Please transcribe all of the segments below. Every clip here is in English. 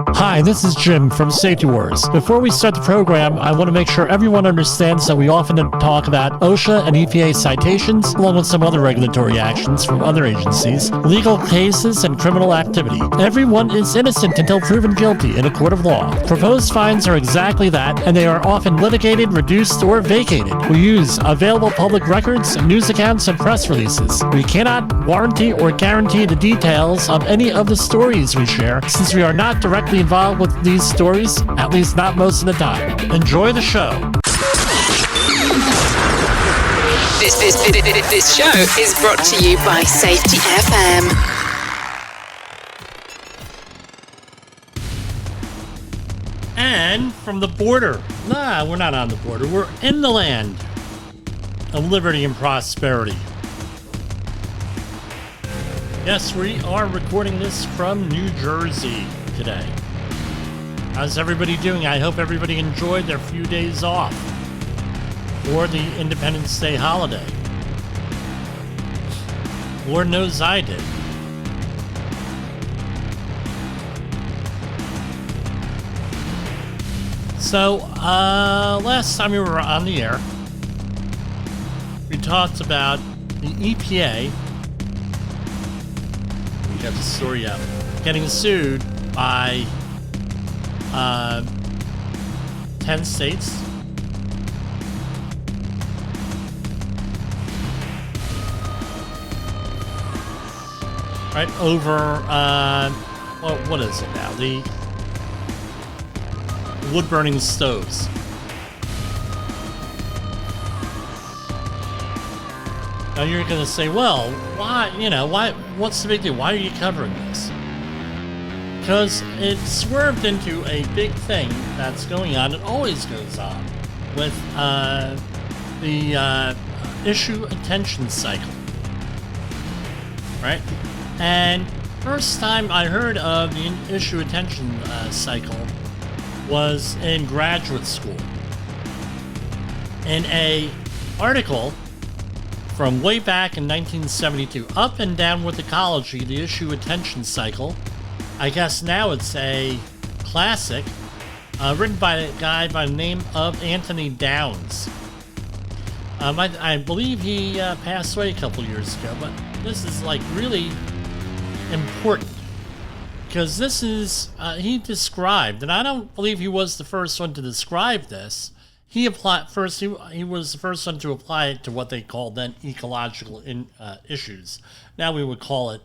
Hi, this is Jim from Safety Wars. Before we start the program, I want to make sure everyone understands that we often talk about OSHA and EPA citations, along with some other regulatory actions from other agencies, legal cases, and criminal activity. Everyone is innocent until proven guilty in a court of law. Proposed fines are exactly that, and they are often litigated, reduced, or vacated. We use available public records, news accounts, and press releases. We cannot warranty or guarantee the details of any of the stories we share, since we are not directly involved with these stories, at least not most of the time. Enjoy the show. This show is brought to you by Safety FM. And from the border. Nah, we're not on the border. We're in the land of liberty and prosperity. Yes, we are recording this from New Jersey today. How's everybody doing? I hope everybody enjoyed their few days off for the Independence Day holiday. Lord knows I did. So, last time we were on the air, we talked about the EPA. We got the story out. Getting sued by 10 states. Right over, what is it now? The wood-burning stoves. Now you're going to say, well, why, what's the big deal? Why are you covering this? Because it swerved into a big thing that's going on. It always goes on with the issue attention cycle, right? And first time I heard of the issue attention cycle was in graduate school. In a article from way back in 1972, Up and Down with Ecology, the issue attention cycle. I guess now it's a classic, written by a guy by the name of Anthony Downs. I believe he passed away a couple years ago, but this is like really important because this is, he described, and I don't believe he was the first one to describe this. He applied first. He was the first one to apply it to what they called then ecological issues. Now we would call it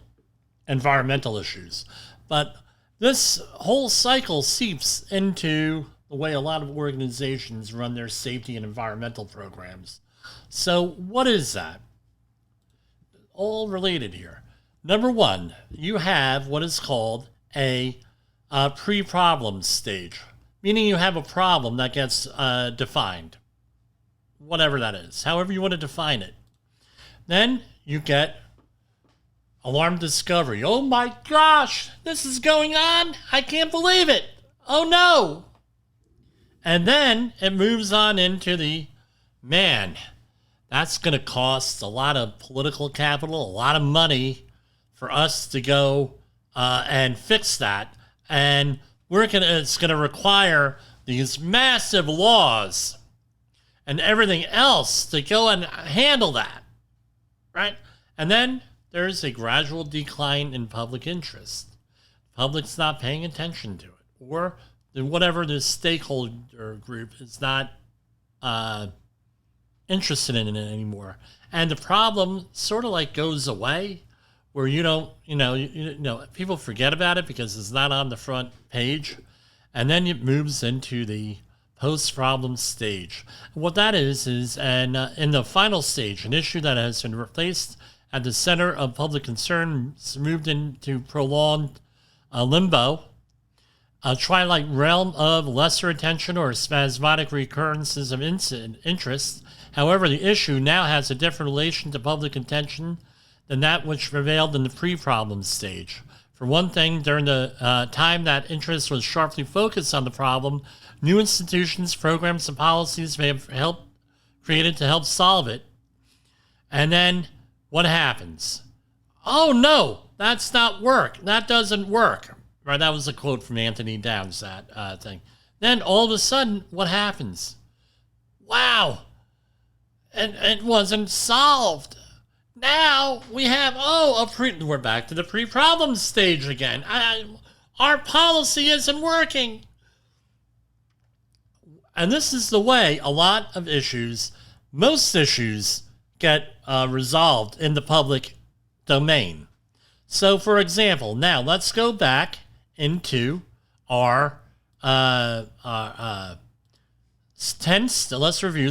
environmental issues. But this whole cycle seeps into the way a lot of organizations run their safety and environmental programs. So what is that? All related here. Number one, you have what is called a pre-problem stage, meaning you have a problem that gets defined, whatever that is, however you want to define it. Then you get alarm discovery. Oh my gosh, this is going on. I can't believe it. Oh no. And then it moves on into the, man, that's going to cost a lot of political capital, a lot of money for us to go and fix that. And it's going to require these massive laws and everything else to go and handle that, right? And then there's a gradual decline in public interest. The public's not paying attention to it, or whatever the stakeholder group is not interested in it anymore. And the problem sort of like goes away, where you don't, people forget about it because it's not on the front page, and then it moves into the post-problem stage. What that is and in the final stage, an issue that has been replaced at the center of public concern, moved into prolonged limbo, a twilight realm of lesser attention or spasmodic recurrences of interest. However, the issue now has a different relation to public attention than that which prevailed in the pre-problem stage. For one thing, during the time that interest was sharply focused on the problem, new institutions, programs, and policies may have created to help solve it. And then what happens? Oh no, that's not work. That doesn't work. Right, that was a quote from Anthony Downs, that thing. Then all of a sudden, what happens? Wow, and it wasn't solved. Now we have, we're back to the pre-problem stage again. Our policy isn't working. And this is the way a lot of issues, most issues, get resolved in the public domain. So, for example, now let's go back into our 10. Let's review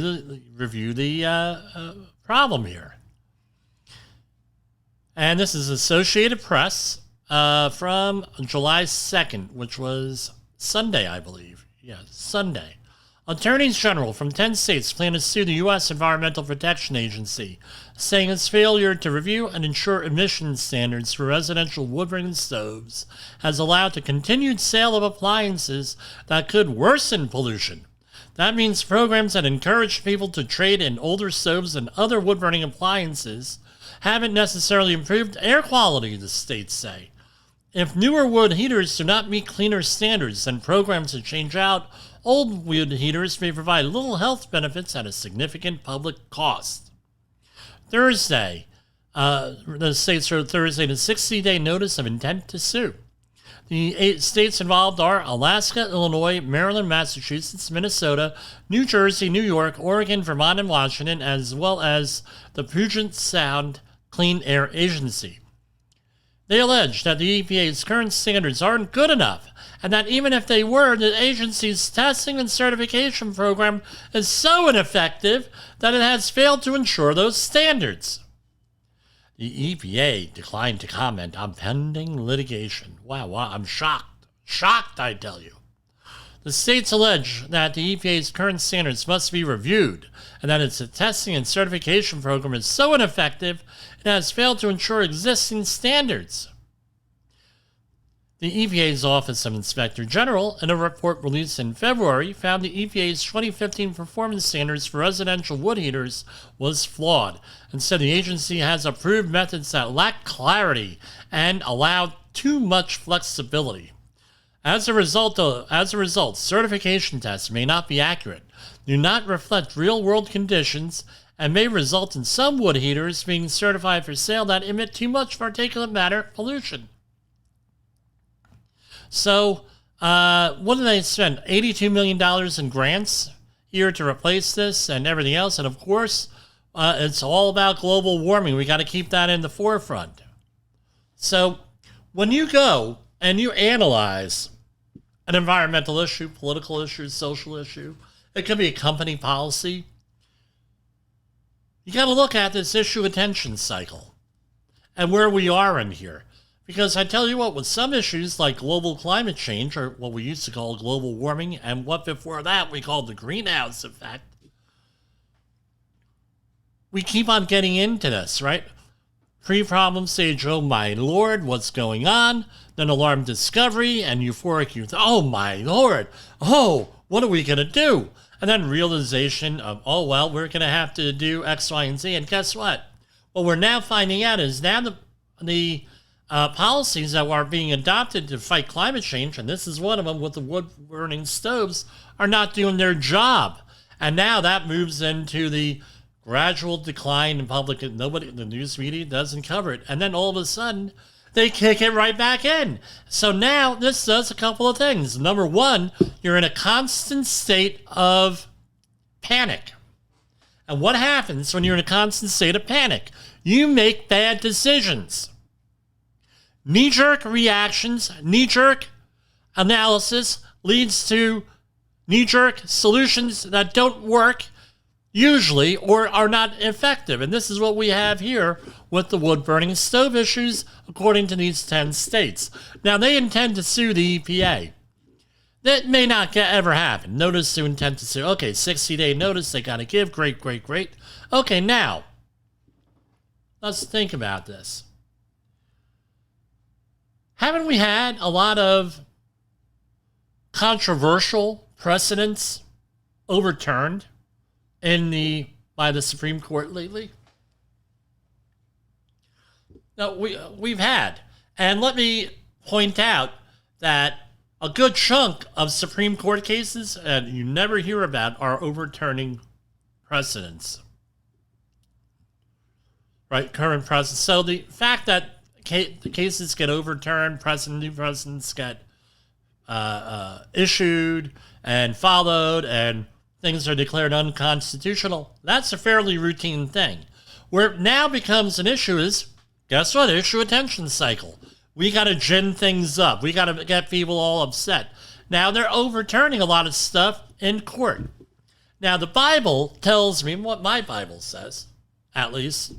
the problem here. And this is Associated Press from July 2nd, which was Sunday, I believe. Yeah, Sunday. Attorneys General from 10 states plan to sue the U.S. Environmental Protection Agency, saying its failure to review and ensure emission standards for residential wood-burning stoves has allowed the continued sale of appliances that could worsen pollution. That means programs that encourage people to trade in older stoves and other wood-burning appliances haven't necessarily improved air quality, the states say. If newer wood heaters do not meet cleaner standards, then programs to change out old wood heaters may provide little health benefits at a significant public cost. Thursday, the states wrote Thursday, the 60-day notice of intent to sue. The 8 states involved are Alaska, Illinois, Maryland, Massachusetts, Minnesota, New Jersey, New York, Oregon, Vermont, and Washington, as well as the Puget Sound Clean Air Agency. They allege that the EPA's current standards aren't good enough, and that even if they were, the agency's testing and certification program is so ineffective that it has failed to ensure those standards. The EPA declined to comment on pending litigation. Wow, I'm shocked. Shocked, I tell you. The states allege that the EPA's current standards must be reviewed, and that its testing and certification program is so ineffective it has failed to ensure existing standards. The EPA's Office of Inspector General, in a report released in February, found the EPA's 2015 performance standards for residential wood heaters was flawed, and said the agency has approved methods that lack clarity and allow too much flexibility. As a result, certification tests may not be accurate, do not reflect real-world conditions, and may result in some wood heaters being certified for sale that emit too much particulate matter pollution. So, what did they spend? $82 million in grants here to replace this and everything else. And of course, it's all about global warming. We got to keep that in the forefront. So, when you go and you analyze an environmental issue, political issue, social issue, it could be a company policy, you got to look at this issue attention cycle and where we are in here. Because I tell you what, with some issues like global climate change, or what we used to call global warming, and what before that we called the greenhouse effect, we keep on getting into this, right? Pre-problem stage, oh my lord, what's going on? Then alarm discovery and euphoric youth, oh my lord, oh, what are we going to do? And then realization of, oh, well, we're going to have to do X, Y, and Z. And guess what? What we're now finding out is now the policies that are being adopted to fight climate change, and this is one of them with the wood-burning stoves, are not doing their job. And now that moves into the gradual decline in public. The news media doesn't cover it. And then all of a sudden, they kick it right back in. So now this does a couple of things. Number one, you're in a constant state of panic. And what happens when you're in a constant state of panic? You make bad decisions. Knee-jerk reactions, knee-jerk analysis leads to knee-jerk solutions that don't work usually or are not effective. And this is what we have here with the wood-burning stove issues, according to these 10 states. Now, they intend to sue the EPA. That may not ever happen. Notice to intent to sue. Okay, 60-day notice they got to give. Great, great, great. Okay, now, let's think about this. Haven't we had a lot of controversial precedents overturned by the Supreme Court lately? No, we've had. And let me point out that a good chunk of Supreme Court cases, and you never hear about, are overturning precedents. Right? Current precedents. So the fact that the cases get overturned, new precedents get issued and followed, and things are declared unconstitutional, that's a fairly routine thing. Where it now becomes an issue is, guess what? Issue attention cycle. We got to gin things up. We got to get people all upset. Now they're overturning a lot of stuff in court. Now the Bible tells me what my Bible says, at least,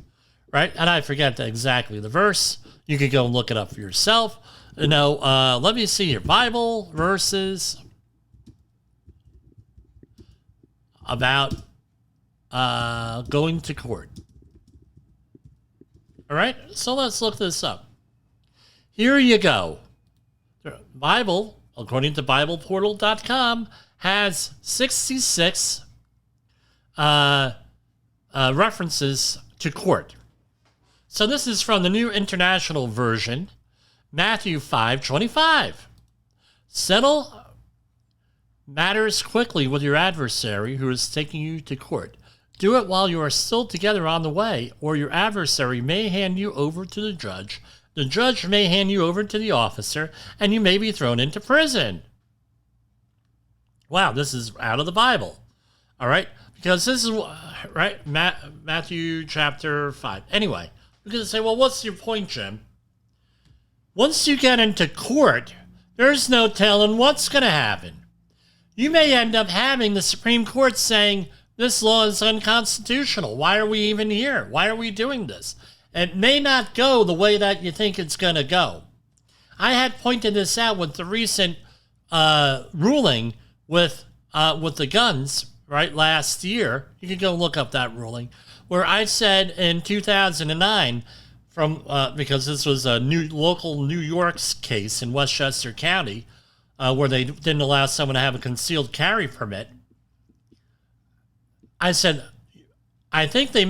right? And I forget exactly the verse. You could go and look it up for yourself. Let me see here. Bible verses about going to court. All right, so let's look this up. Here you go. The Bible, according to BiblePortal.com, has 66 references to court. So this is from the New International Version, Matthew 5:25. Settle matters quickly with your adversary who is taking you to court. Do it while you are still together on the way, or your adversary may hand you over to the judge. The judge may hand you over to the officer, and you may be thrown into prison. Wow, this is out of the Bible. All right? Because this is, right, Matthew chapter 5. Anyway, you're going to say, well, what's your point, Jim? Once you get into court, there's no telling what's going to happen. You may end up having the Supreme Court saying, this law is unconstitutional. Why are we even here? Why are we doing this? It may not go the way that you think it's going to go. I had pointed this out with the recent ruling with the guns, right, last year. You can go look up that ruling, where I said in 2009, because this was a local New York's case in Westchester County, where they didn't allow someone to have a concealed carry permit. I said, I think they're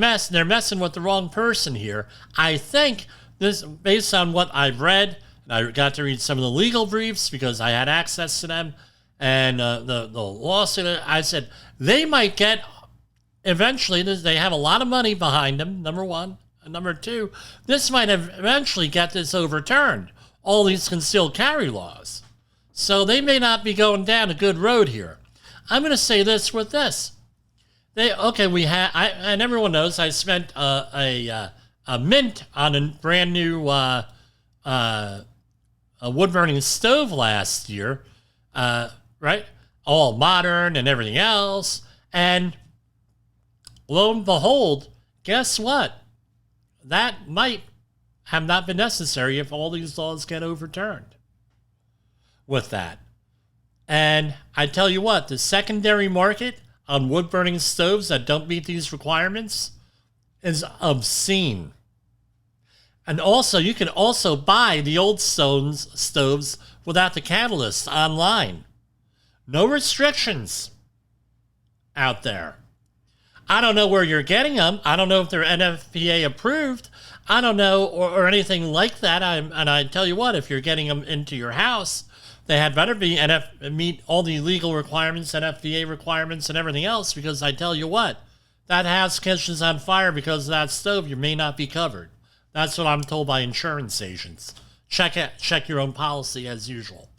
messing with the wrong person here. I think this, based on what I've read, and I got to read some of the legal briefs because I had access to them, and the lawsuit, I said, they might get, eventually, they have a lot of money behind them, number one. And number two, this might eventually get this overturned, all these concealed carry laws. So they may not be going down a good road here. I'm going to say this with this. And everyone knows I spent a mint on a brand new wood-burning stove last year, right? All modern and everything else. And lo and behold, guess what? That might have not been necessary if all these laws get overturned with that. And I tell you what, the secondary market on wood-burning stoves that don't meet these requirements is obscene. And also, you can also buy the old stoves without the catalyst online. No restrictions out there. I don't know where you're getting them. I don't know if they're NFPA approved. I don't know, or anything like that. And I tell you what, if you're getting them into your house, they had better be meet all the legal requirements, NFPA requirements, and everything else, because I tell you what, that house catches on fire because of that stove, you may not be covered. That's what I'm told by insurance agents. Check your own policy as usual.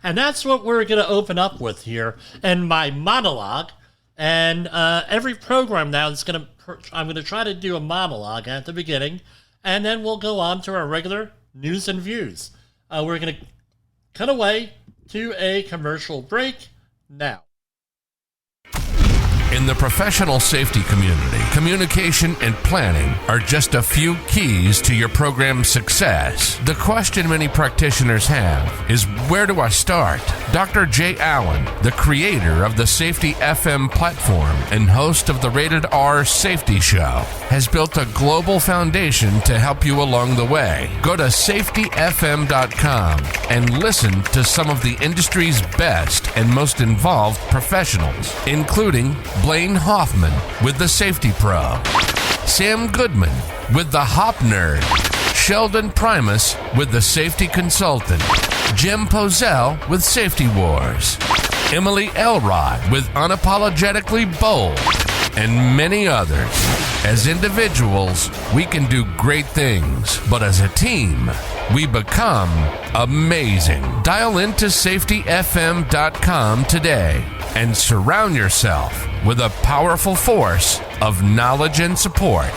And that's what we're going to open up with here in my monologue. And every program now I'm going to try to do a monologue at the beginning, and then we'll go on to our regular news and views. We're going to cut away to a commercial break now. In the professional safety community, communication and planning are just a few keys to your program's success. The question many practitioners have is, where do I start? Dr. Jay Allen, the creator of the Safety FM platform and host of the Rated R Safety Show, has built a global foundation to help you along the way. Go to safetyfm.com and listen to some of the industry's best and most involved professionals, including Blaine Hoffman with the Safety Pro, Sam Goodman with the Hop Nerd, Sheldon Primus with the Safety Consultant, Jim Pozell with Safety Wars, Emily Elrod with Unapologetically Bold, and many others. As individuals, we can do great things, but as a team, we become amazing. Dial into safetyfm.com today and surround yourself with a powerful force of knowledge and support.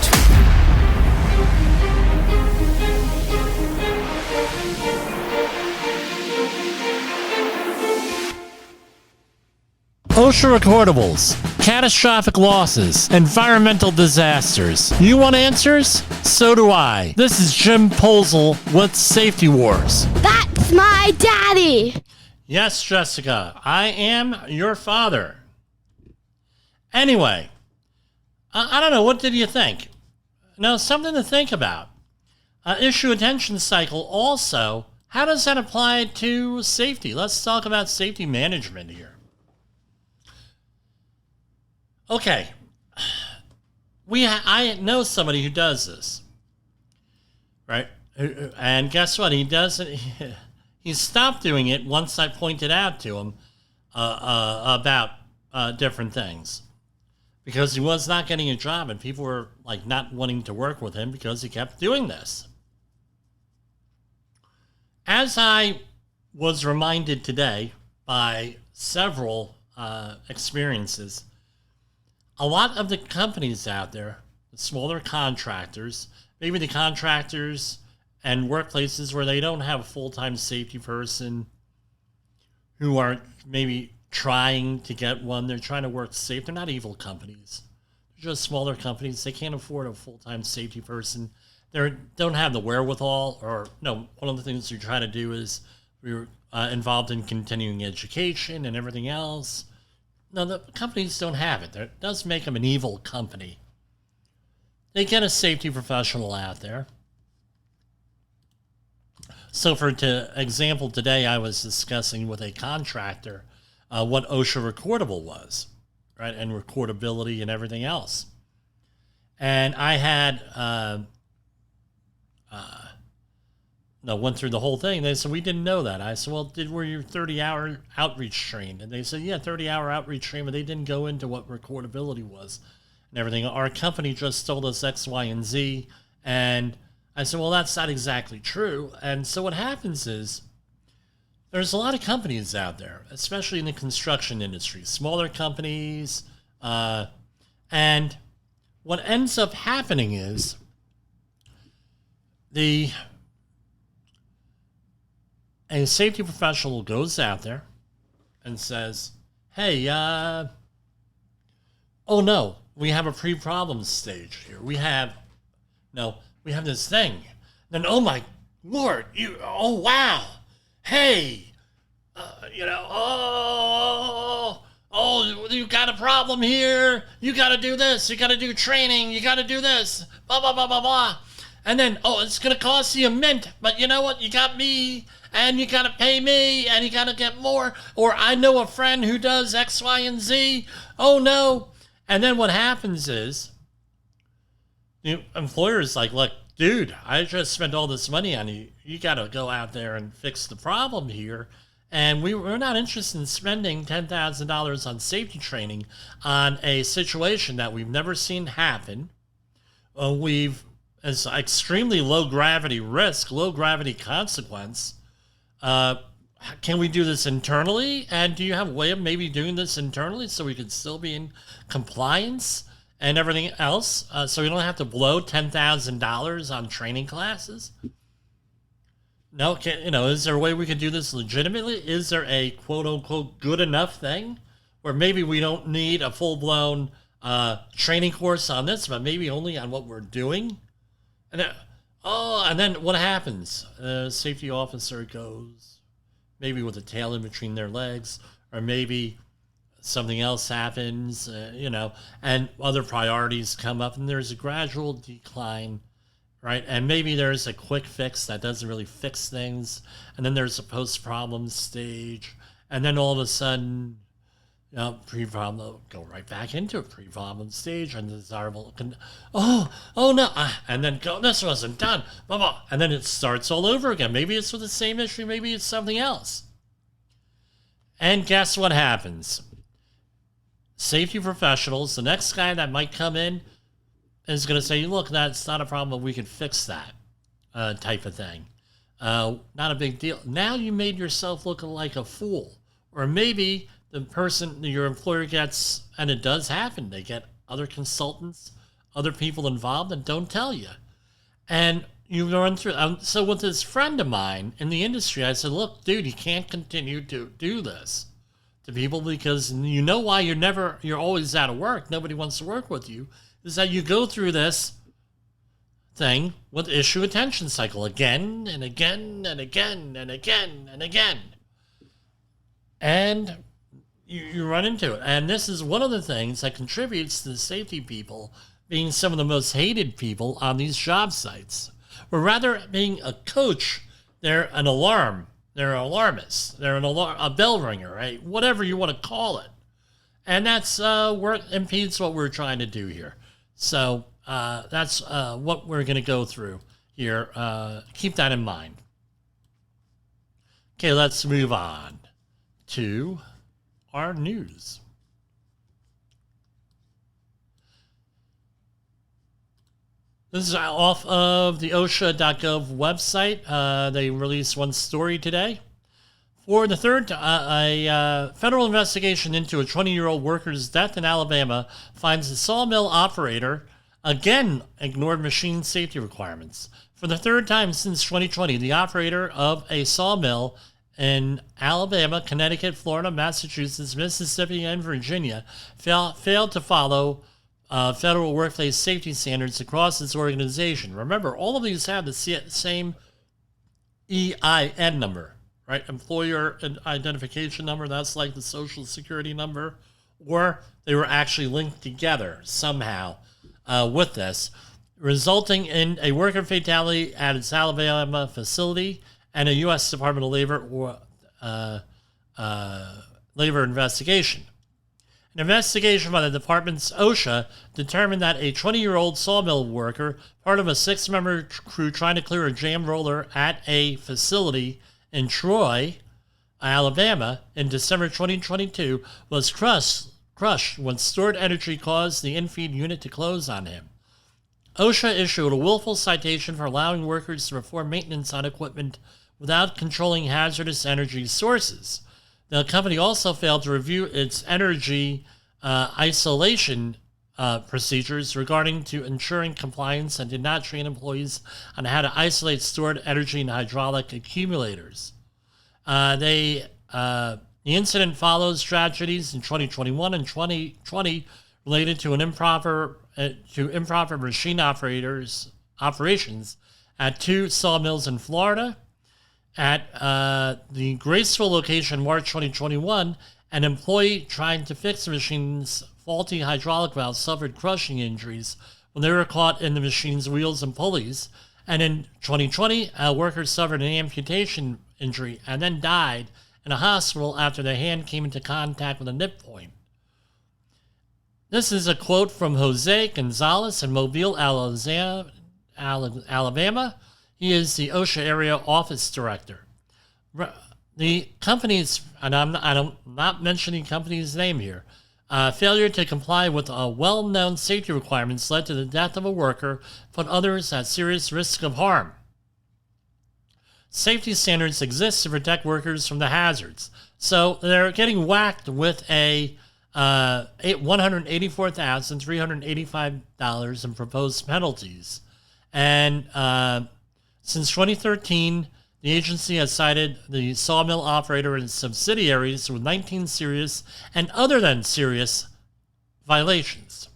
OSHA recordables, catastrophic losses, environmental disasters. You want answers? So do I. This is Jim Posel with Safety Wars. That's my daddy! Yes, Jessica, I am your father. Anyway, I don't know, what did you think? Now, something to think about. Issue attention cycle also, how does that apply to safety? Let's talk about safety management here. Okay, I know somebody who does this, right? And guess what? He doesn't. He stopped doing it once I pointed out to him about different things, because he was not getting a job, and people were like not wanting to work with him because he kept doing this. As I was reminded today by several experiences. A lot of the companies out there, the smaller contractors, maybe the contractors and workplaces where they don't have a full-time safety person who are maybe trying to get one, they're trying to work safe. They're not evil companies. They're just smaller companies. They can't afford a full-time safety person. They don't have the wherewithal, or no, one of the things we try to do is we're involved in continuing education and everything else. No, the companies don't have it. That does make them an evil company. They get a safety professional out there. So for example, today I was discussing with a contractor what OSHA recordable was, right? And recordability and everything else. And I had, went through the whole thing. They said, we didn't know that. I said, well, were you 30-hour outreach trained? And they said, yeah, 30-hour outreach trained, but they didn't go into what recordability was and everything. Our company just told us X, Y, and Z. And I said, well, that's not exactly true. And so what happens is there's a lot of companies out there, especially in the construction industry, smaller companies. And what ends up happening is a safety professional goes out there and says, hey, oh no, we have a pre-problem stage here. We have this thing. Then, oh my Lord, oh wow, hey, you got a problem here. You got to do this. You got to do training. You got to do this. Blah, blah, blah, blah, blah. And then, it's going to cost you a mint, but you know what? You got me, and you got to pay me, and you got to get more. Or I know a friend who does X, Y, and Z. Oh, no. And then what happens is the employer's like, look, dude, I just spent all this money on you. You got to go out there and fix the problem here. And we're not interested in spending $10,000 on safety training on a situation that we've never seen happen. It's extremely low gravity risk, low gravity consequence. Can we do this internally? And do you have a way of maybe doing this internally so we could still be in compliance and everything else? So we don't have to blow $10,000 on training classes? No, is there a way we could do this legitimately? Is there a quote unquote good enough thing where maybe we don't need a full blown training course on this, but maybe only on what we're doing? And then what happens? A safety officer goes maybe with a tail in between their legs, or maybe something else happens, and other priorities come up, and there's a gradual decline, right? And maybe there's a quick fix that doesn't really fix things, and then there's a post-problem stage, and then all of a sudden, Pre-problem, go right back into it. Pre-problem stage, undesirable. Oh no, and then go. This wasn't done. Blah blah, and then it starts all over again. Maybe it's for the same issue. Maybe it's something else. And guess what happens? Safety professionals, the next guy that might come in is going to say, "Look, that's not a problem. But we can fix that," type of thing. Not a big deal. Now you made yourself look like a fool, or maybe the person your employer gets, and it does happen, they get other consultants, other people involved that don't tell you. And you run through. So with this friend of mine in the industry, I said, look, dude, you can't continue to do this to people because you know why you're always out of work. Nobody wants to work with you, is that you go through this thing with issue attention cycle again and again and again and again and again. And you run into it. And this is one of the things that contributes to the safety people being some of the most hated people on these job sites. Where rather being a coach, they're an alarm. They're an alarmist. They're a bell ringer, right? Whatever you want to call it. And that's impedes what we're trying to do here. So that's what we're going to go through here. Keep that in mind. Okay, let's move on to our news. This is off of the OSHA.gov website. They released one story today. For the third, a federal investigation into a 20-year-old worker's death in Alabama finds the sawmill operator again ignored machine safety requirements. For the third time since 2020, the operator of a sawmill in Alabama, Connecticut, Florida, Massachusetts, Mississippi, and Virginia failed to follow federal workplace safety standards across its organization. Remember, all of these have the same EIN number, right? Employer identification number. That's like the social security number. Or they were actually linked together somehow with this, resulting in a worker fatality at its Alabama facility and a U.S. Department of Labor labor investigation. An investigation by the department's OSHA determined that a 20-year-old sawmill worker, part of a 6-member crew trying to clear a jam roller at a facility in Troy, Alabama, in December 2022, was crushed when stored energy caused the infeed unit to close on him. OSHA issued a willful citation for allowing workers to perform maintenance on equipment without controlling hazardous energy sources. The company also failed to review its energy isolation procedures regarding to ensuring compliance and did not train employees on how to isolate stored energy and hydraulic accumulators. The incident follows tragedies in 2021 and 2020 related to improper machine operations at 2 sawmills in Florida. At the Graceville location, March 2021, an employee trying to fix the machine's faulty hydraulic valve suffered crushing injuries when they were caught in the machine's wheels and pulleys. And in 2020, a worker suffered an amputation injury and then died in a hospital after their hand came into contact with a nip point. This is a quote from Jose Gonzalez in Mobile, Alabama. He is the OSHA area office director. The company's, and I'm not mentioning company's name here, failure to comply with well-known safety requirements led to the death of a worker, put others at serious risk of harm. Safety standards exist to protect workers from the hazards. So they're getting whacked with a $184,385 in proposed penalties. And since 2013, the agency has cited the sawmill operator and subsidiaries with 19 serious and other than serious violations.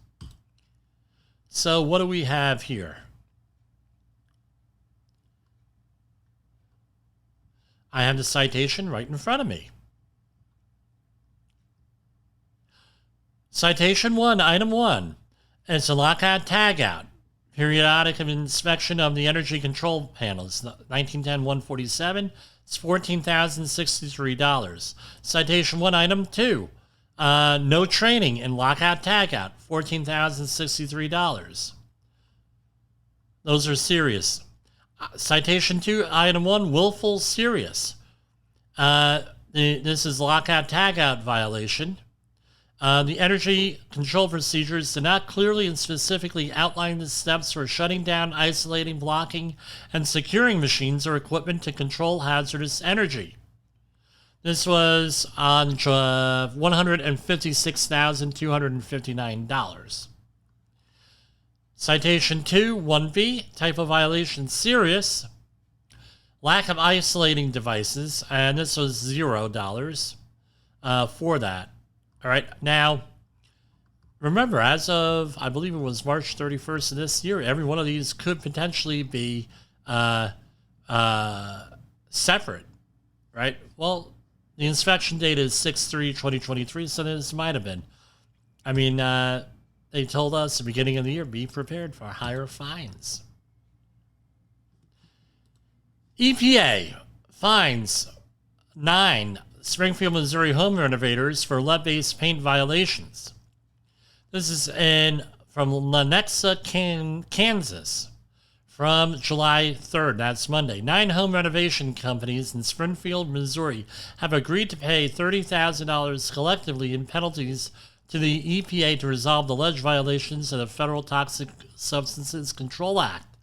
So what do we have here? I have the citation right in front of me. Citation 1, Item 1. It's a lockout tagout. Periodic inspection of the energy control panels, 1910-147, it's $14,063. Citation 1, Item 2, No training in lockout tagout, $14,063. Those are serious. Citation 2, item 1, willful serious. This is lockout tagout violation. The energy control procedures do not clearly and specifically outline the steps for shutting down, isolating, blocking, and securing machines or equipment to control hazardous energy. This was on $156,259. Citation 2, 1B, type of violation serious. Lack of isolating devices, and this was $0 for that. All right, now, remember, as of, I believe it was March 31st of this year, every one of these could potentially be separate, right? Well, the inspection date is 6/3/2023, so this might have been. I mean, they told us at the beginning of the year, be prepared for higher fines. EPA fines 9 Springfield, Missouri home renovators for lead-based paint violations. This is from Lenexa, Kansas, from July 3rd. That's Monday. 9 home renovation companies in Springfield, Missouri have agreed to pay $30,000 collectively in penalties to the EPA to resolve the alleged violations of the Federal Toxic Substances Control Act.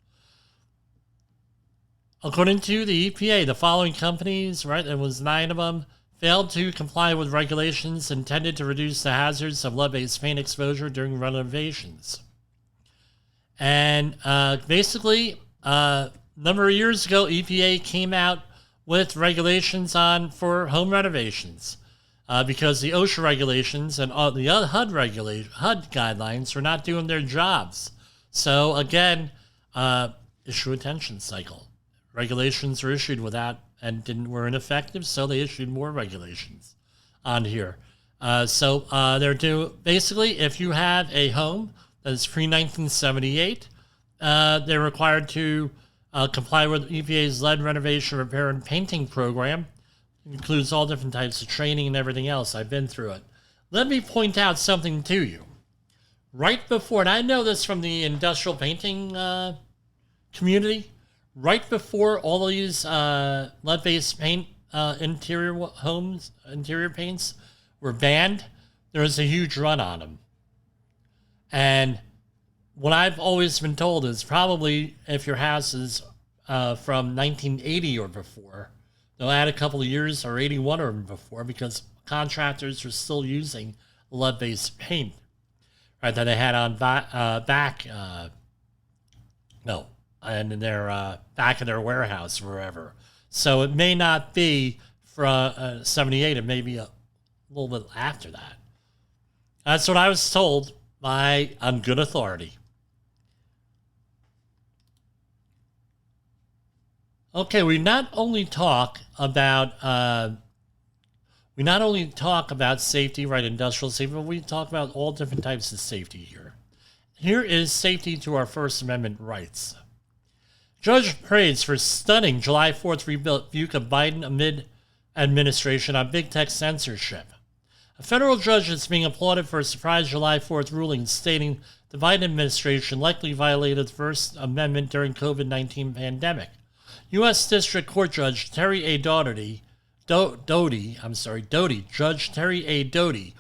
According to the EPA, the following companies, right, there was 9 of them, failed to comply with regulations intended to reduce the hazards of lead-based paint exposure during renovations. And basically, a number of years ago, EPA came out with regulations for home renovations because the OSHA regulations and the HUD guidelines were not doing their jobs. So again, issue attention cycle. Regulations were issued without and were ineffective, so they issued more regulations on here. So they're due, basically, if you have a home that is pre-1978, they're required to comply with EPA's lead renovation, repair, and painting program. It includes all different types of training and everything else. I've been through it. Let me point out something to you. Right before, and I know this from the industrial painting community, right before all these lead-based paint interior paints were banned, there was a huge run on them. And what I've always been told is probably if your house is from 1980 or before, they'll add a couple of years, or 81 or before, because contractors are still using lead-based paint, right, that they had on and in their back of their warehouse or wherever. So it may not be from 78, it may be a little bit after that. That's what I was told on good authority. Okay, we not only talk about safety, right, industrial safety, but we talk about all different types of safety here. Here is safety to our First Amendment rights. Judge praised for stunning July 4th rebuke of Biden amid administration on big tech censorship. A federal judge is being applauded for a surprise July 4th ruling stating the Biden administration likely violated the First Amendment during COVID-19 pandemic. U.S. District Court Judge Terry A. Doty, Judge Terry A. Doty,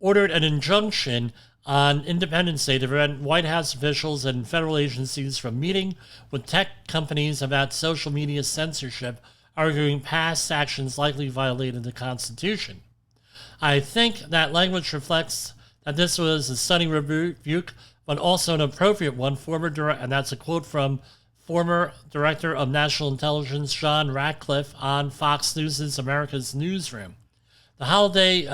ordered an injunction on Independence Day to prevent White House officials and federal agencies from meeting with tech companies about social media censorship, arguing past actions likely violated the Constitution. I think that language reflects that this was a stunning rebuke, but also an appropriate one. And that's a quote from former Director of National Intelligence John Ratcliffe on Fox News' America's Newsroom. The holiday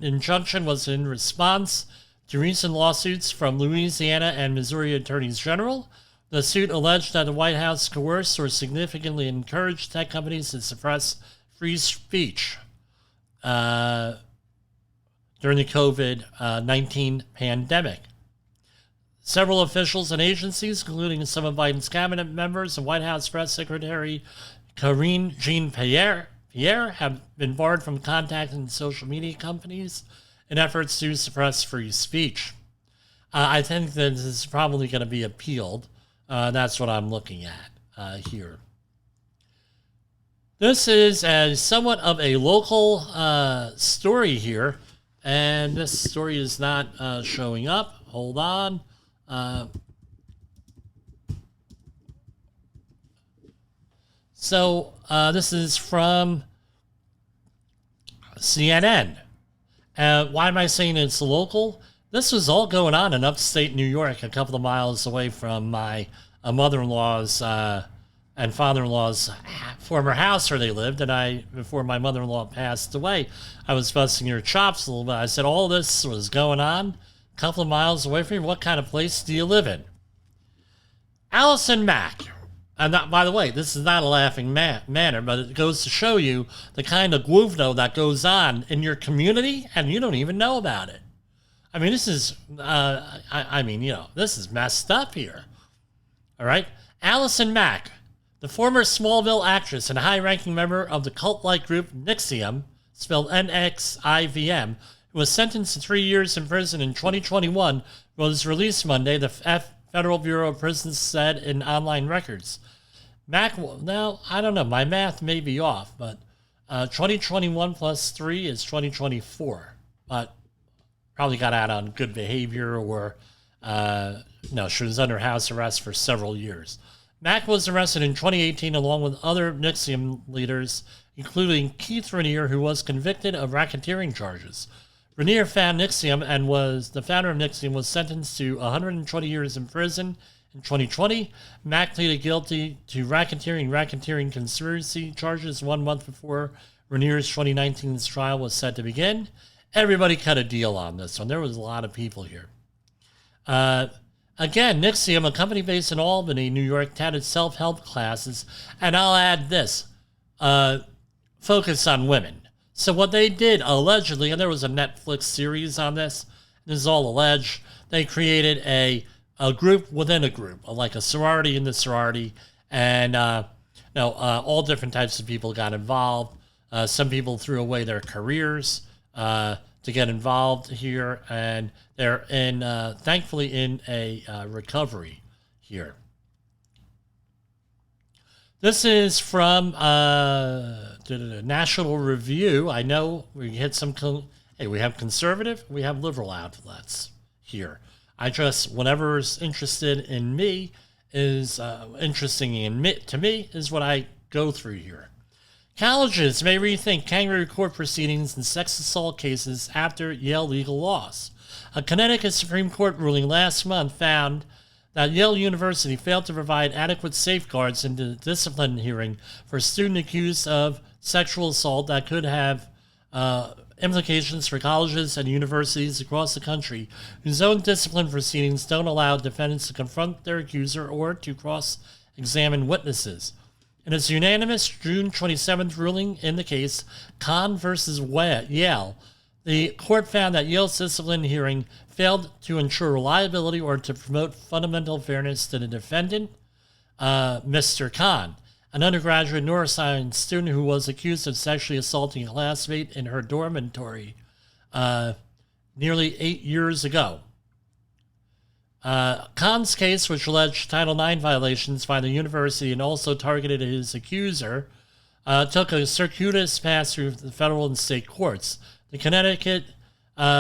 injunction was in response to recent lawsuits from Louisiana and Missouri attorneys general. The suit alleged that the White House coerced or significantly encouraged tech companies to suppress free speech during the COVID-19 pandemic. Several officials and agencies, including some of Biden's cabinet members and White House Press Secretary Karine Jean-Pierre, have been barred from contacting social media companies in efforts to suppress free speech. I think that this is probably going to be appealed. That's what I'm looking at here. This is somewhat of a local story here, and this story is not showing up. Hold on. So this is from CNN. Why am I saying it's local? This was all going on in upstate New York, a couple of miles away from my mother-in-law's and father-in-law's former house where they lived. And before my mother-in-law passed away, I was busting her chops a little bit. I said, all this was going on a couple of miles away from you. What kind of place do you live in? Allison Mack. And by the way, this is not a laughing manner, but it goes to show you the kind of guvno that goes on in your community, and you don't even know about it. I mean, this is, this is messed up here. All right? Allison Mack, the former Smallville actress and high-ranking member of the cult-like group NXIVM, spelled N-X-I-V-M, who was sentenced to 3 years in prison in 2021, was released Monday, the Federal Bureau of Prisons said in online records. Mack, now, I don't know, my math may be off, but 2021 plus 3 is 2024. But probably got out on good behavior or, she was under house arrest for several years. Mack was arrested in 2018 along with other NXIVM leaders, including Keith Raniere, who was convicted of racketeering charges. Raniere founded NXIVM and was the founder of NXIVM, was sentenced to 120 years in prison in 2020. Mack pleaded guilty to racketeering conspiracy charges 1 month before Raniere's 2019 trial was set to begin. Everybody cut a deal on this one. There was a lot of people here. Again, NXIVM, a company based in Albany, New York, touted self-help classes, and I'll add this, focus on women. So what they did, allegedly, and there was a Netflix series on this is all alleged, they created a group within a group, like a sorority in the sorority, and all different types of people got involved. Some people threw away their careers to get involved here, and they're thankfully in a recovery here. This is from National Review. I know we hit some. We have conservative, we have liberal outlets here. Whatever's interested in me is to me is what I go through here. Colleges may rethink kangaroo court proceedings in sex assault cases after Yale legal loss. A Connecticut Supreme Court ruling last month found that Yale University failed to provide adequate safeguards in the discipline hearing for a student accused of sexual assault that could have implications for colleges and universities across the country whose own discipline proceedings don't allow defendants to confront their accuser or to cross-examine witnesses. In its unanimous June 27th ruling in the case, Kahn versus Yale, the court found that Yale's discipline hearing failed to ensure reliability or to promote fundamental fairness to the defendant, Mr. Kahn, an undergraduate neuroscience student who was accused of sexually assaulting a classmate in her dormitory nearly 8 years ago. Kahn's case, which alleged Title IX violations by the university and also targeted his accuser, took a circuitous path through the federal and state courts. The Connecticut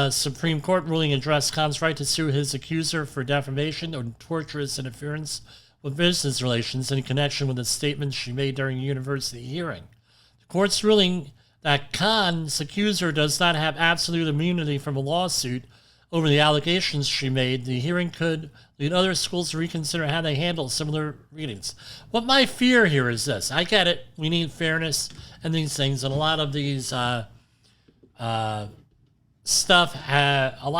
Supreme Court ruling addressed Kahn's right to sue his accuser for defamation or torturous interference with business relations in connection with the statements she made during a university hearing. The court's ruling that Kahn's accuser does not have absolute immunity from a lawsuit over the allegations she made. The hearing could lead other schools to reconsider how they handle similar readings. What my fear here is this. I get it. We need fairness and these things, and a lot of these a lot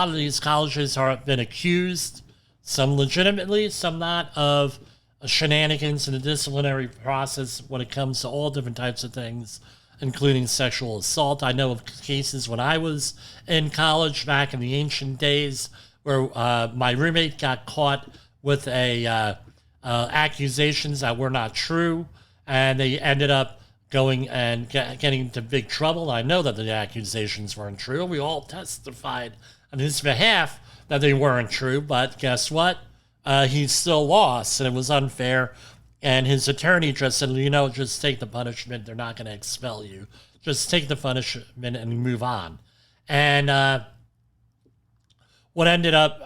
of these colleges have been accused, some legitimately, some not, of shenanigans in the disciplinary process when it comes to all different types of things, including sexual assault. I know of cases when I was in college back in the ancient days where my roommate got caught with accusations that were not true, and they ended up going and getting into big trouble. I know that the accusations weren't true. We all testified on his behalf that they weren't true, but guess what? He still lost, and it was unfair. And his attorney just said, just take the punishment. They're not going to expel you. Just take the punishment and move on. And what ended up,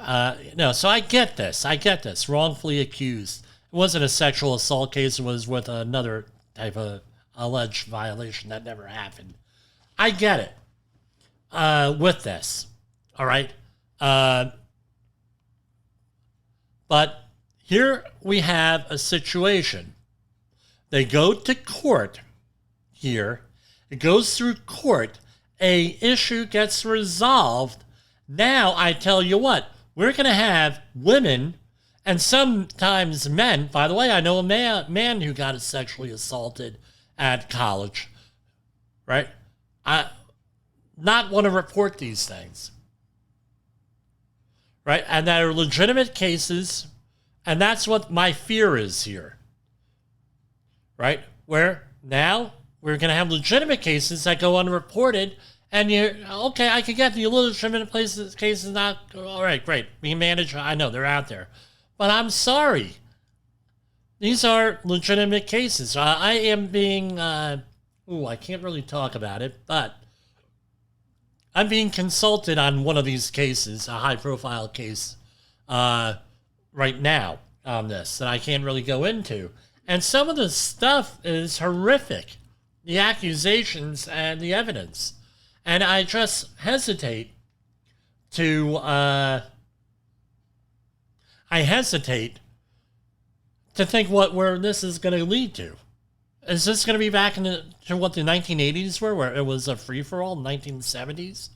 so I get this, wrongfully accused. It wasn't a sexual assault case. It was with another type of alleged violation that never happened. I get it with this, all right? But here we have a situation. They go to court here. It goes through court. A issue gets resolved. Now, I tell you what, we're going to have women and sometimes men. By the way, I know a man who got sexually assaulted at college, right? I not want to report these things, right? And that are legitimate cases, and that's what my fear is here, right? Where now we're going to have legitimate cases that go unreported, and I can get the illegitimate cases not, all right, great. We manage, I know they're out there. But I'm sorry. These are legitimate cases. I am being, I can't really talk about it, but I'm being consulted on one of these cases, a high-profile case, right now on this that I can't really go into. And some of the stuff is horrific, the accusations and the evidence. And I just hesitate to, think where this is going to lead to. Is this going to be back to what the 1980s were, where it was a free-for-all, 1970s?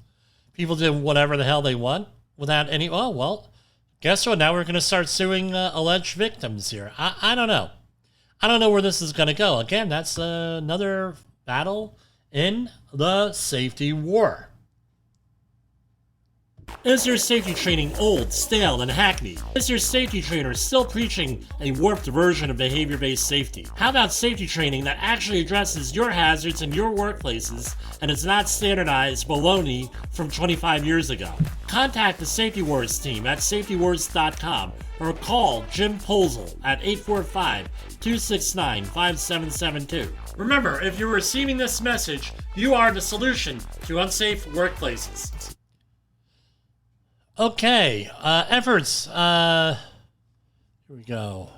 People did whatever the hell they want without any, guess what? Now we're going to start suing alleged victims here. I don't know. I don't know where this is going to go. Again, that's another battle in the safety war. Is your safety training old, stale, and hackneyed? Is your safety trainer still preaching a warped version of behavior-based safety? How about safety training that actually addresses your hazards in your workplaces and is not standardized baloney from 25 years ago? Contact the Safety Wars team at safetywars.com or call Jim Posel at 845-269-5772. Remember, if you're receiving this message, you are the solution to unsafe workplaces. Okay, efforts. Here we go.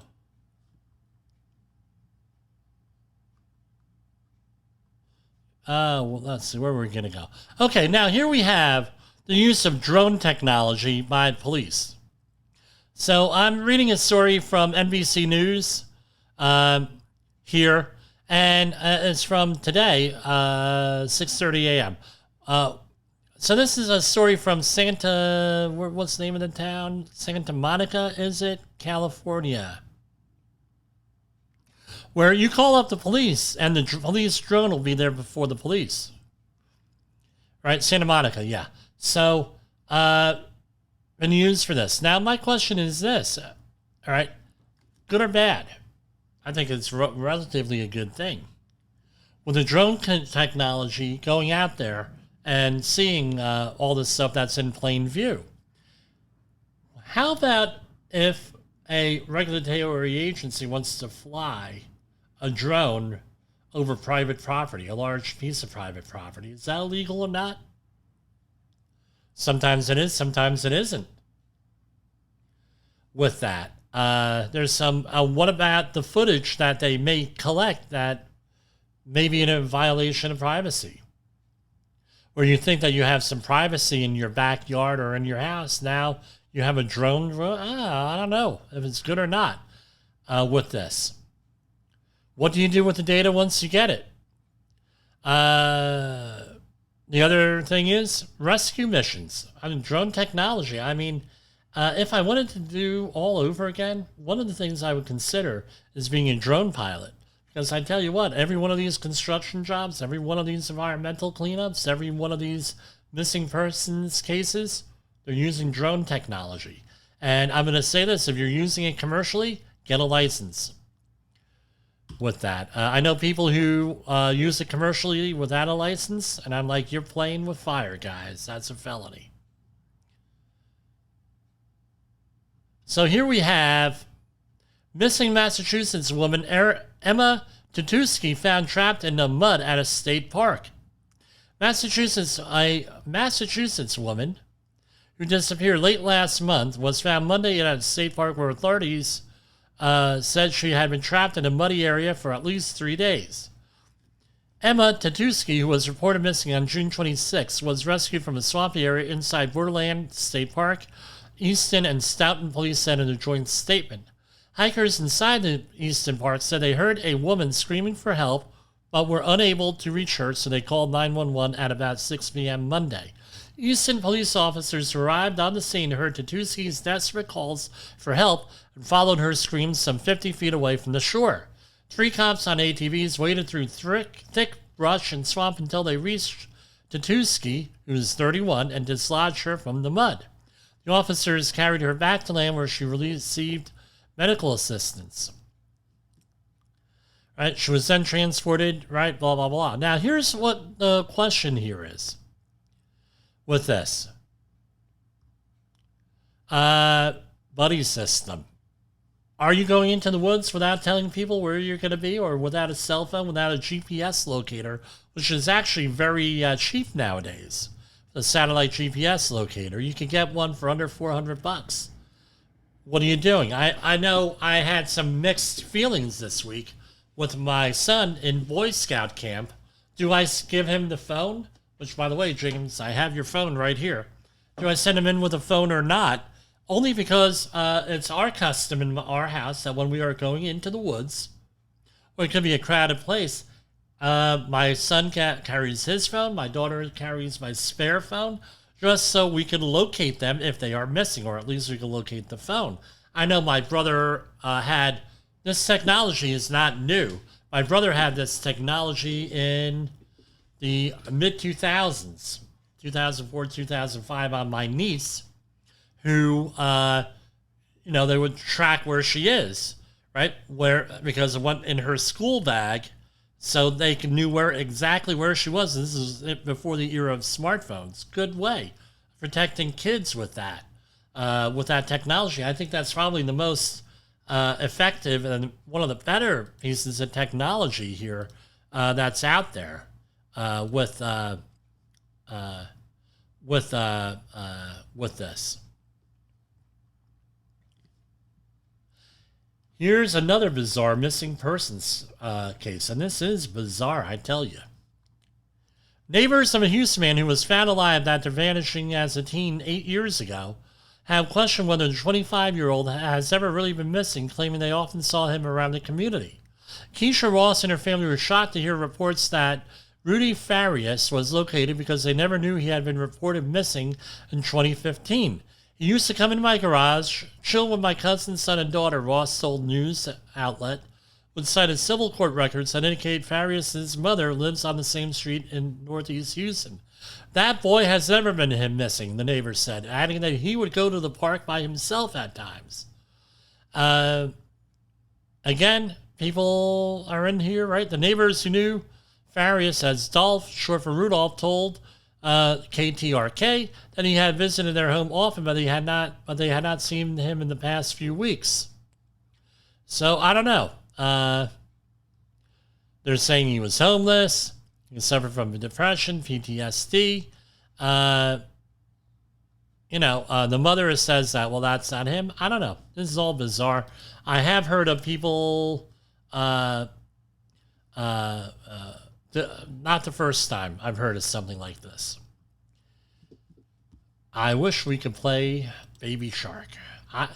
Let's see where we're going to go. Okay, now here we have the use of drone technology by police. So I'm reading a story from NBC News here, and it's from today, 6:30 a.m. So this is a story from what's the name of the town? Santa Monica, is it? California. Where you call up the police and the police drone will be there before the police. Right? Santa Monica, yeah. So, been used for this. Now, my question is this. All right? Good or bad? I think it's relatively a good thing. With the drone technology going out there, and seeing all this stuff that's in plain view. How about if a regulatory agency wants to fly a drone over private property, a large piece of private property? Is that illegal or not? Sometimes it is, sometimes it isn't. With that, there's some, what about the footage that they may collect that may be in a violation of privacy? Where you think that you have some privacy in your backyard or in your house, now you have a drone. I don't know if it's good or not with this. What do you do with the data once you get it? The other thing is rescue missions. Drone technology. If I wanted to do all over again, one of the things I would consider is being a drone pilot. Because I tell you what, every one of these construction jobs, every one of these environmental cleanups, every one of these missing persons cases, they're using drone technology. And I'm going to say this, if you're using it commercially, get a license. with that. I know people who use it commercially without a license, and I'm like, you're playing with fire, guys. That's a felony. So here we have missing Massachusetts woman Emma Tutuski found trapped in the mud at a state park. A Massachusetts woman who disappeared late last month was found Monday at a state park where authorities said she had been trapped in a muddy area for at least 3 days. Emma Tutuski, who was reported missing on June 26, was rescued from a swampy area inside Borderland State Park. Easton and Stoughton police said in a joint statement. Hikers inside the Easton Park said they heard a woman screaming for help, but were unable to reach her, so they called 911 at about 6 p.m. Monday. Easton police officers arrived on the scene, heard Tutuski's desperate calls for help, and followed her screams some 50 feet away from the shore. 3 cops on ATVs waded through thick brush and swamp until they reached Tutuski, who is 31, and dislodged her from the mud. The officers carried her back to land where she received medical assistance. Right, she was then transported, right, blah, blah, blah. Now, here's what the question here is with this. Buddy system. Are you going into the woods without telling people where you're going to be, or without a cell phone, without a GPS locator, which is actually very cheap nowadays? The satellite GPS locator. You can get one for under $400. What are you doing? I know I had some mixed feelings this week with my son in Boy Scout camp. Do I give him the phone? Which, by the way, James, I have your phone right here. Do I send him in with a phone or not? Only because it's our custom in our house that when we are going into the woods, or it could be a crowded place, my son carries his phone, my daughter carries my spare phone, just so we can locate them if they are missing, or at least we can locate the phone. I know my brother had, this technology is not new. My brother had this technology in the mid-2000s, 2004, 2005, on my niece, who, they would track where she is, right? Because it went in her school bag, so they knew exactly where she was. This is before the era of smartphones. Good way of protecting kids with that technology. I think that's probably the most effective and one of the better pieces of technology here that's out there with this. Here's another bizarre missing persons case, and this is bizarre, I tell you. Neighbors of a Houston man who was found alive after vanishing as a teen 8 years ago have questioned whether the 25-year-old has ever really been missing, claiming they often saw him around the community. Keisha Ross and her family were shocked to hear reports that Rudy Farias was located because they never knew he had been reported missing in 2015. He used to come into my garage, chill with my cousin, son, and daughter, Ross told news outlet, which cited civil court records that indicate Farias' mother lives on the same street in Northeast Houston. That boy has never been missing, the neighbor said, adding that he would go to the park by himself at times. Again, people are in here, right? The neighbors who knew Farias as Dolph, short for Rudolph, told KTRK that he had visited their home often, but they had not seen him in the past few weeks. So I don't know. They're saying he was homeless. He suffered from depression, PTSD. The mother says that, well, that's not him. I don't know. This is all bizarre. I have heard of people, not the first time I've heard of something like this. I wish we could play Baby Shark. I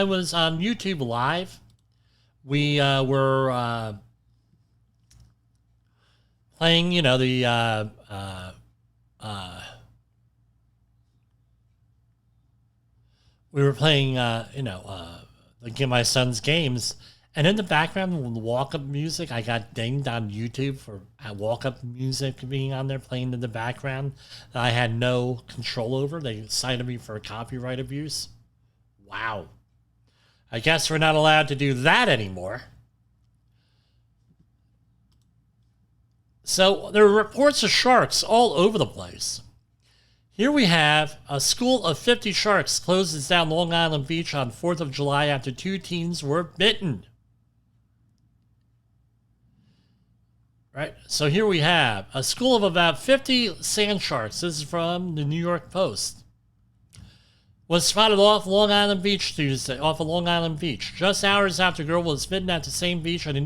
was on YouTube Live. We were playing, we were playing, my son's games. And in the background, with the walk-up music, I got dinged on YouTube for walk-up music being on there, playing in the background, that I had no control over. They cited me for copyright abuse. Wow. I guess we're not allowed to do that anymore. So there are reports of sharks all over the place. Here we have a school of 50 sharks closes down Long Island Beach on 4th of July after 2 teens were bitten. Right, so here we have a school of about 50 sand sharks. This is from the New York Post. Was spotted off Long Island Beach Tuesday, off of Long Island Beach. Just hours after a girl was bitten at the same beach and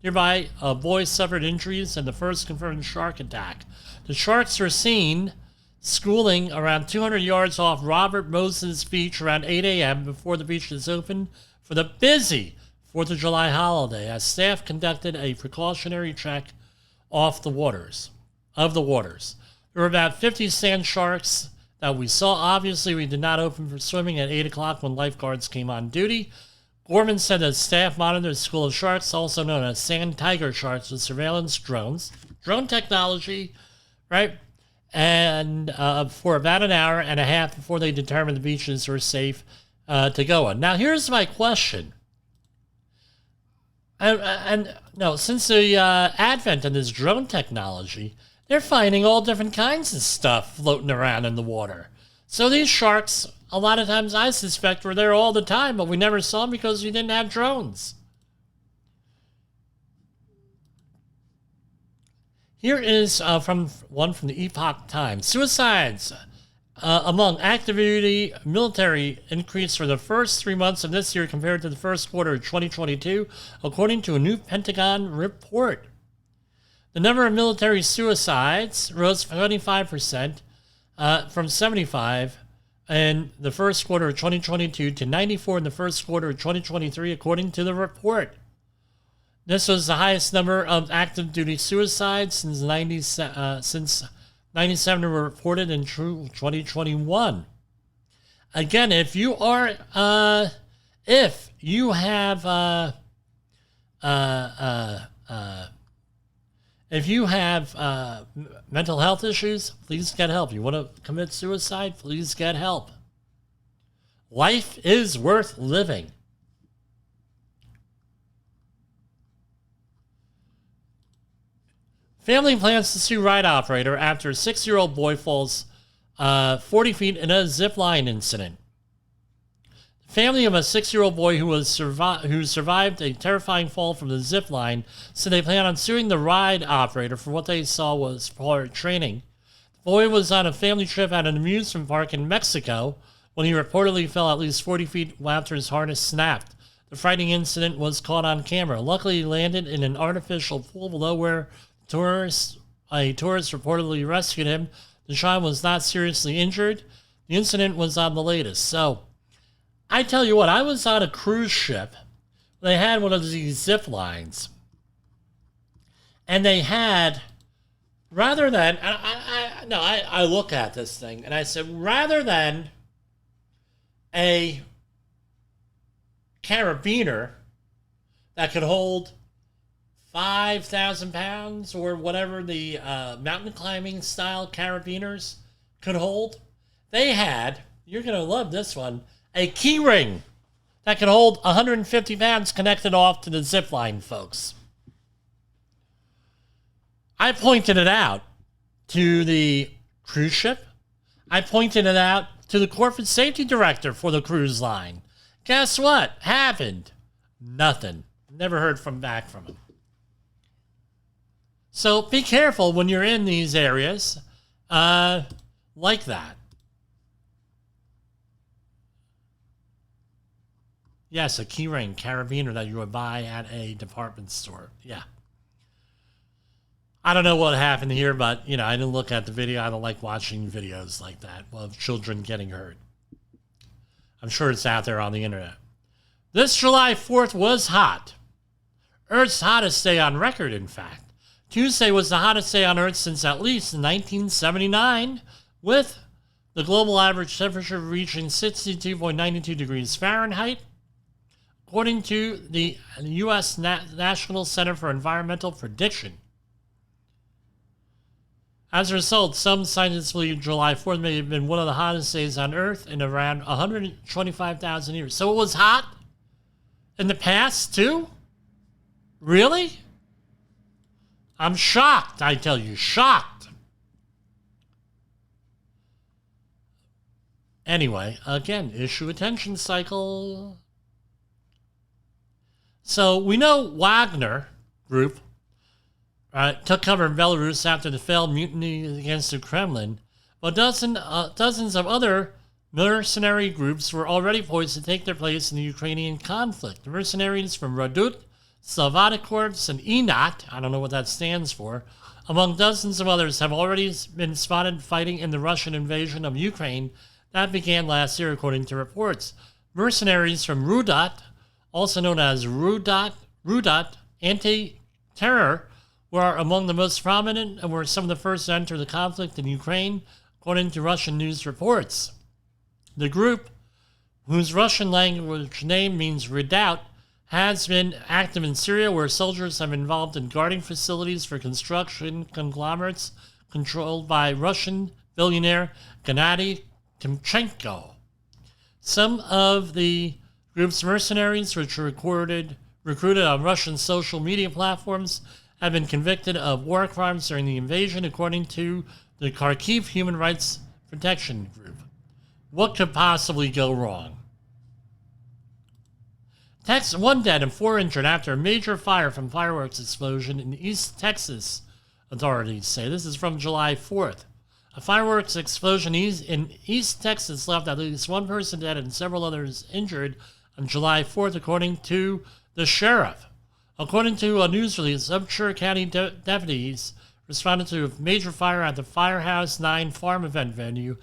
nearby, a boy suffered injuries in the first confirmed shark attack. The sharks were seen schooling around 200 yards off Robert Moses Beach around 8 a.m. before the beach is open for the busy 4th of July holiday, as staff conducted a precautionary check of the waters. There were about 50 sand sharks that we saw. Obviously, we did not open for swimming at 8 o'clock when lifeguards came on duty. Gorman said that staff monitored the school of sharks, also known as sand tiger sharks, with surveillance drones. Drone technology, right? And for about an hour and a half before they determined the beaches were safe to go on. Now, here's my question. Since the advent of this drone technology, they're finding all different kinds of stuff floating around in the water. So these sharks, a lot of times I suspect, were there all the time, but we never saw them because we didn't have drones. Here is from the Epoch Times. Suicides among active duty military increased for the first 3 months of this year compared to the first quarter of 2022, according to a new Pentagon report. The number of military suicides rose 25% from 75 in the first quarter of 2022 to 94 in the first quarter of 2023, according to the report. This was the highest number of active duty suicides since 97 were reported in 2021. Again, if you have mental health issues, please get help. You want to commit suicide, please get help. Life is worth living. Family plans to sue ride operator after a 6-year-old boy falls 40 feet in a zip line incident. The family of a 6-year-old boy who survived a terrifying fall from the zip line said they plan on suing the ride operator for what they saw was poor training. The boy was on a family trip at an amusement park in Mexico when he reportedly fell at least 40 feet after his harness snapped. The frightening incident was caught on camera. Luckily, he landed in an artificial pool below where a tourist reportedly rescued him. The child was not seriously injured. The incident was on the latest. So, I tell you what, I was on a cruise ship. They had one of these zip lines. And they had, rather than, I look at this thing and I said, rather than a carabiner that could hold 5,000 pounds or whatever the mountain climbing style carabiners could hold, they had, you're going to love this one, a key ring that could hold 150 pounds connected off to the zip line, folks. I pointed it out to the cruise ship. I pointed it out to the corporate safety director for the cruise line. Guess what happened? Nothing. Never heard back from him. So be careful when you're in these areas like that. Yes, a keyring carabiner that you would buy at a department store. Yeah. I don't know what happened here, but, I didn't look at the video. I don't like watching videos like that of children getting hurt. I'm sure it's out there on the internet. This July 4th was hot. Earth's hottest day on record, in fact. Tuesday was the hottest day on Earth since at least 1979, with the global average temperature reaching 62.92 degrees Fahrenheit, according to the U.S. National Center for Environmental Prediction. As a result, some scientists believe July 4th may have been one of the hottest days on Earth in around 125,000 years. So it was hot in the past, too? Really? I'm shocked, I tell you, shocked. Anyway, again, issue attention cycle. So we know Wagner Group took cover in Belarus after the failed mutiny against the Kremlin, but dozens of other mercenary groups were already poised to take their place in the Ukrainian conflict. The mercenaries from Radut, Slavata Corps, and ENOT, I don't know what that stands for, among dozens of others, have already been spotted fighting in the Russian invasion of Ukraine that began last year, according to reports. Mercenaries from Rudat, also known as Rudat Anti-Terror, were among the most prominent and were some of the first to enter the conflict in Ukraine, according to Russian news reports. The group, whose Russian language name means redoubt, has been active in Syria, where soldiers have been involved in guarding facilities for construction conglomerates controlled by Russian billionaire Gennady Timchenko. Some of the group's mercenaries, which were recruited on Russian social media platforms, have been convicted of war crimes during the invasion, according to the Kharkiv Human Rights Protection Group. What could possibly go wrong? One dead and 4 injured after a major fire from fireworks explosion in East Texas, authorities say. This is from July 4th. A fireworks explosion in East Texas left at least one person dead and several others injured on July 4th, according to the sheriff. According to a news release, Upshur County deputies responded to a major fire at the Firehouse 9 farm event venue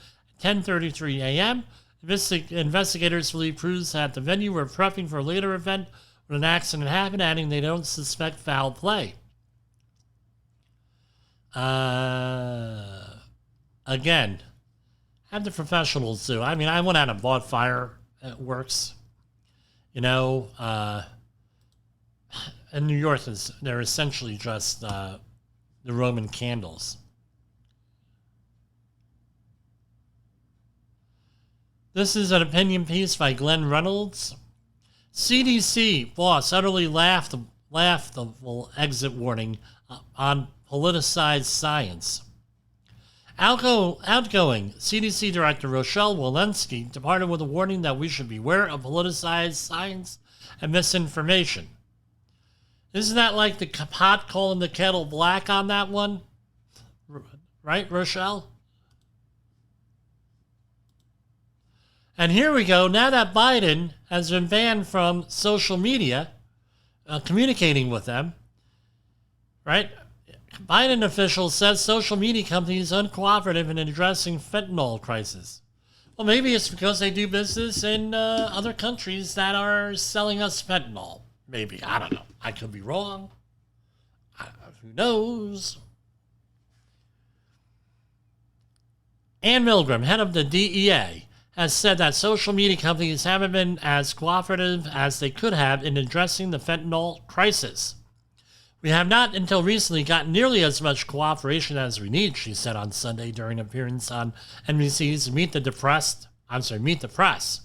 at 10:33 a.m. Investigators believe crews at the venue were prepping for a later event when an accident happened, adding they don't suspect foul play. Again, have the professionals do. I mean, I went out and bought fireworks. You know, in New York, they're essentially just the Roman candles. This is an opinion piece by Glenn Reynolds. CDC boss utterly laughable exit warning on politicized science. Outgoing CDC Director Rochelle Walensky departed with a warning that we should beware of politicized science and misinformation. Isn't that like the pot calling the kettle black on that one? Right, Rochelle? And here we go. Now that Biden has been banned from social media, communicating with them, right? Biden officials says social media companies uncooperative in addressing fentanyl crisis. Well, maybe it's because they do business in other countries that are selling us fentanyl. Maybe. I don't know. I could be wrong. Who knows? Ann Milgram, head of the DEA, has said that social media companies haven't been as cooperative as they could have in addressing the fentanyl crisis. We have not until recently gotten nearly as much cooperation as we need, she said on Sunday during an appearance on NBC's Meet the Press.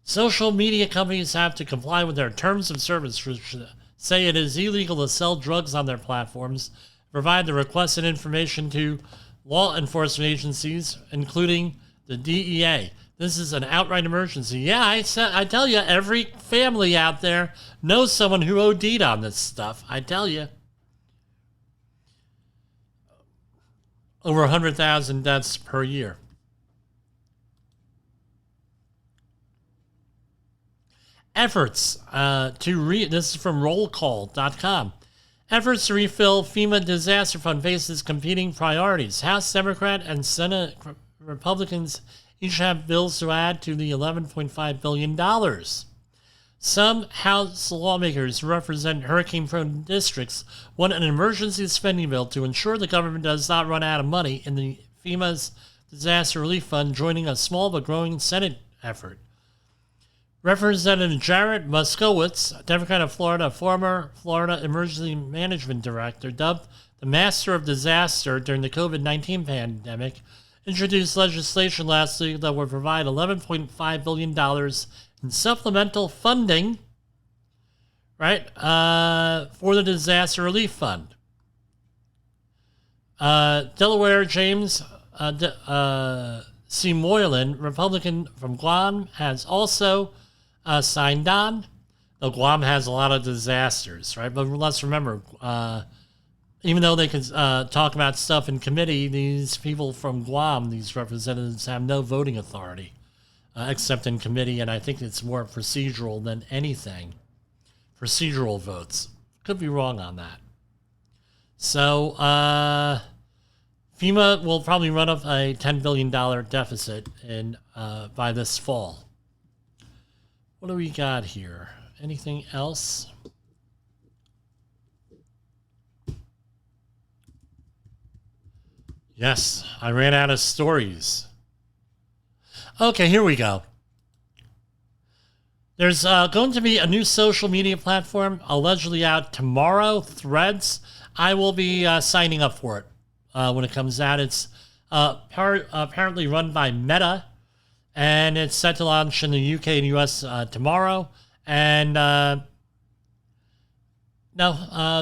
Social media companies have to comply with their terms of service, which say it is illegal to sell drugs on their platforms, provide the requested information to law enforcement agencies, including the DEA. This is an outright emergency. Yeah, I tell you, every family out there knows someone who OD'd on this stuff. I tell you. Over 100,000 deaths per year. Efforts this is from rollcall.com. Efforts to refill FEMA disaster fund faces competing priorities. House Democrat and Senate Republicans each have bills to add to the $11.5 billion. Some House lawmakers who represent hurricane-prone districts want an emergency spending bill to ensure the government does not run out of money in the FEMA's disaster relief fund, joining a small but growing Senate effort. Representative Jared Moskowitz, Democrat of Florida, former Florida Emergency Management Director, dubbed the Master of Disaster during the COVID-19 pandemic, introduced legislation last week that would provide $11.5 billion in supplemental funding, right, for the disaster relief fund. Delaware James C. Moylan, Republican from Guam, has also signed on. Though Guam has a lot of disasters, right? But let's remember, even though they can talk about stuff in committee, these people from Guam, these representatives, have no voting authority except in committee, and I think it's more procedural than anything. Procedural votes. Could be wrong on that. So, FEMA will probably run up a $10 billion deficit by this fall. What do we got here? Anything else? Yes, I ran out of stories. Okay, here we go. There's going to be a new social media platform allegedly out tomorrow, Threads. I will be signing up for it when it comes out. It's apparently run by Meta, and it's set to launch in the UK and US tomorrow. And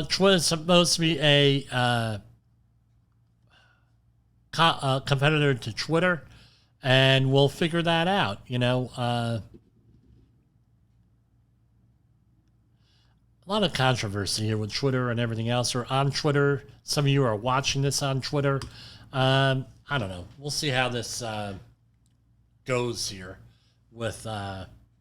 Twitter is supposed to be a competitor to Twitter, and we'll figure that out. A lot of controversy here with Twitter and everything else, or on Twitter. Some of you are watching this on Twitter. I don't know. We'll see how this goes here with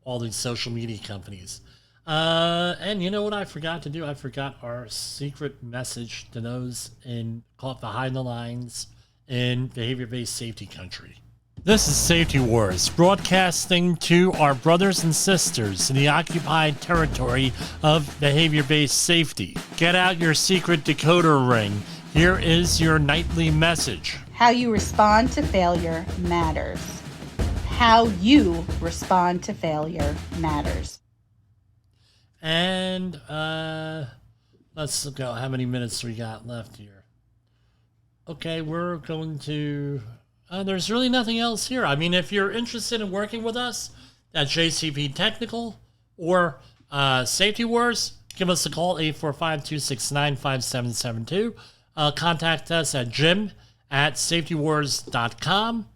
all these social media companies. And you know what I forgot to do? I forgot our secret message to those caught behind the lines in behavior-based safety country. This is Safety Wars, broadcasting to our brothers and sisters in the occupied territory of behavior-based safety. Get out your secret decoder ring. Here is your nightly message. How you respond to failure matters. How you respond to failure matters. And let's go. How many minutes we got left here? Okay, we're going to... there's really nothing else here. I mean, if you're interested in working with us at JCP Technical or Safety Wars, give us a call, 845-269-5772. Contact us at jim@safetywars.com.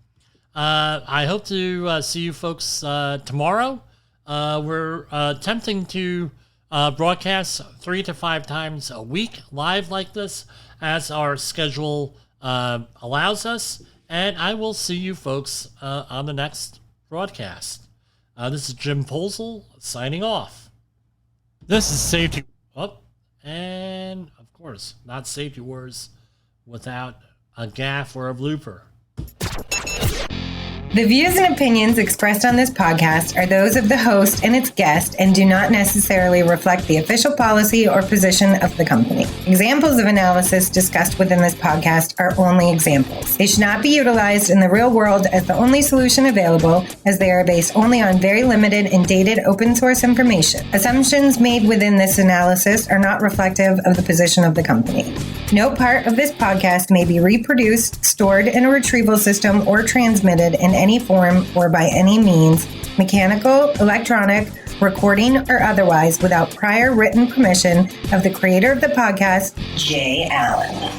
I hope to see you folks tomorrow. We're attempting to broadcast 3 to 5 times a week live like this as our schedule allows us. And I will see you folks on the next broadcast. This is Jim Posel signing off. This is Safety... and of course, not Safety Wars without a gaffe or a blooper. The views and opinions expressed on this podcast are those of the host and its guest and do not necessarily reflect the official policy or position of the company. Examples of analysis discussed within this podcast are only examples. They should not be utilized in the real world as the only solution available, as they are based only on very limited and dated open source information. Assumptions made within this analysis are not reflective of the position of the company. No part of this podcast may be reproduced, stored in a retrieval system, or transmitted in any form or by any means, mechanical, electronic, recording, or otherwise, without prior written permission of the creator of the podcast, Jay Allen.